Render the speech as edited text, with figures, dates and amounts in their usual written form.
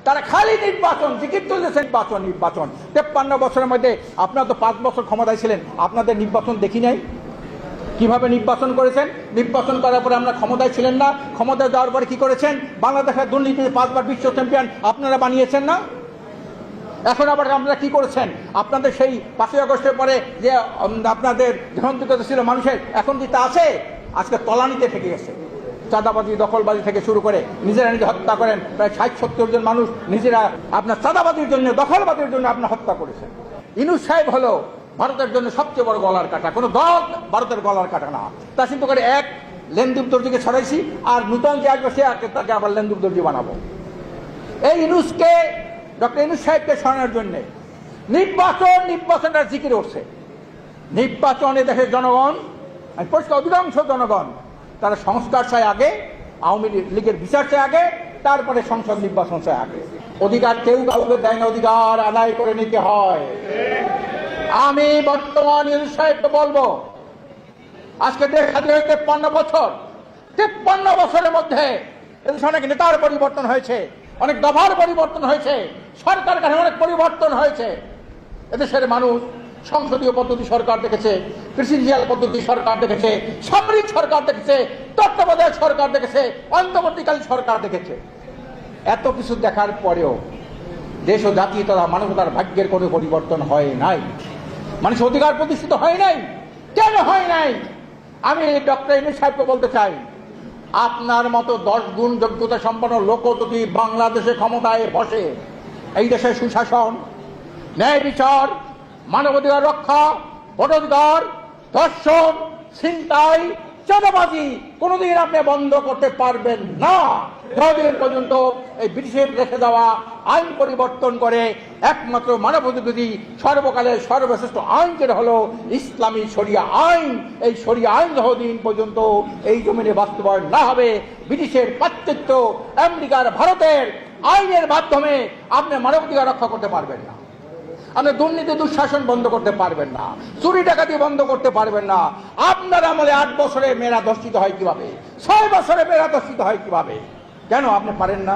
তারা খালি নির্বাচন, টিকিট তুলতেছে নির্বাচন নির্বাচন। 53 বছরের মধ্যে আপনারা তো 5 বছর ক্ষমতায় ছিলেন, আপনাদের নির্বাচন দেখি নাই? কিভাবে নির্বাচন করেছেন? নির্বাচন করার পরে আমরা ক্ষমতায় ছিলেন না, ক্ষমতায় যাওয়ার পরে কি করেছেন? বাংলাদেশের দুর্নীতিতে 5 বার বিশ্ব চ্যাম্পিয়ন আপনারা বানিয়েছেন না? এখন আবার আপনারা কি করেছেন? আপনাদের সেই 5ই আগস্টের পরে যে আপনাদের গ্রহণযোগ্যতা ছিল মানুষের, এখন কি তা আছে? আজকে তলানিতে থেকে গেছে। চাঁদাবাজি, দখলবাজি থেকে শুরু করে নিজেরা নিজে হত্যা করেন। প্রায় 60-70 জন মানুষ নিজেরা আপনার চাঁদাবাজির জন্য, দখলবাজির জন্য আপনার হত্যা করেছেন। ইউনূস সাহেব হলো ভারতের জন্য সবচেয়ে বড় গলার কাটা। কোনো দল ভারতের গলার কাটা না। তা চিন্তা করে এক লেনদুব দর্জিকে ছড়াইছি, আর নূতন যে আসবে সে তাকে আবার লেনদুব দর্জি বানাবো। এই ইউনূসকে, ডক্টর ইউনূস সাহেবকে সরানোর জন্য নির্বাচনটা জিকির উঠছে। নির্বাচনে দেশের জনগণ, পরিষ্কার অধিকাংশ জনগণ তারা সংস্কার চায় আগে, আওয়ামী লীগের বিচার চায় আগে, তারপরে সংসদ নির্বাচন চায় আগে। অধিকার কেউ কাউকে দেয় না, অধিকার আদায় করে নিতে হয়। আমি বর্তমান ইউনূস সাহেবকে বলবো, আজকে দেশ স্বাধীন হয়েছে 53 বছর। 53 বছরের মধ্যে এদেশে অনেক নেতার পরিবর্তন হয়েছে, অনেক দফার পরিবর্তন হয়েছে, সরকার কাছে অনেক পরিবর্তন হয়েছে। এদেশের মানুষ সংসদীয় পদ্ধতি সরকার দেখেছে, প্রেসিডেন্সিয়াল পদ্ধতি সরকার দেখেছে, সামরিক সরকার দেখেছে, তত্ত্বাবধায়ক সরকার দেখেছে, অন্তর্বর্তীকালীন সরকার দেখেছে। এত কিছু দেখার পরেও দেশ ও জাতি তথা মানবতার ভাগ্যের কোনো পরিবর্তন হয় নাই। মানুষের অধিকার প্রতিষ্ঠিত হয় নাই। কেন হয় নাই? আমি ডক্টর ইউনূস সাহেবকে বলতে চাই, আপনার মতো 10 গুণ যোগ্যতা সম্পন্ন লোক যদি বাংলাদেশে ক্ষমতায় বসে, এই দেশের সুশাসন, ন্যায় বিচার, মানবাধিকার রক্ষা, ভোটাধিকার, ধর্ষণ, ছিনতাই, চাঁদাবাজি কোনোদিন আপনি বন্ধ করতে পারবেন না, যতদিন পর্যন্ত এই ব্রিটিশের রেখে দেওয়া আইন পরিবর্তন করে একমাত্র মানবাধিকারী সর্বকালের সর্বশ্রেষ্ঠ আইন যেটা হলো ইসলামী শরিয়া আইন, এই শরিয়া আইন যতদিন পর্যন্ত এই জমিনে বাস্তবায়ন না হবে, ব্রিটিশের পাশ্চাত্য, আমেরিকার, ভারতের আইনের মাধ্যমে আপনি মানবাধিকার রক্ষা করতে পারবেন না। আপনি দুর্নীতি দুঃশাসন বন্ধ করতে পারবেন না, চুরি ডাকাতি বন্ধ করতে পারবেন না। আপনার আমলে 8 বছরে মেয়েরা ধর্ষিত হয় কিভাবে, 6 বছরে মেয়েরা ধর্ষিত হয় কিভাবে? কেন আপনি পারেন না?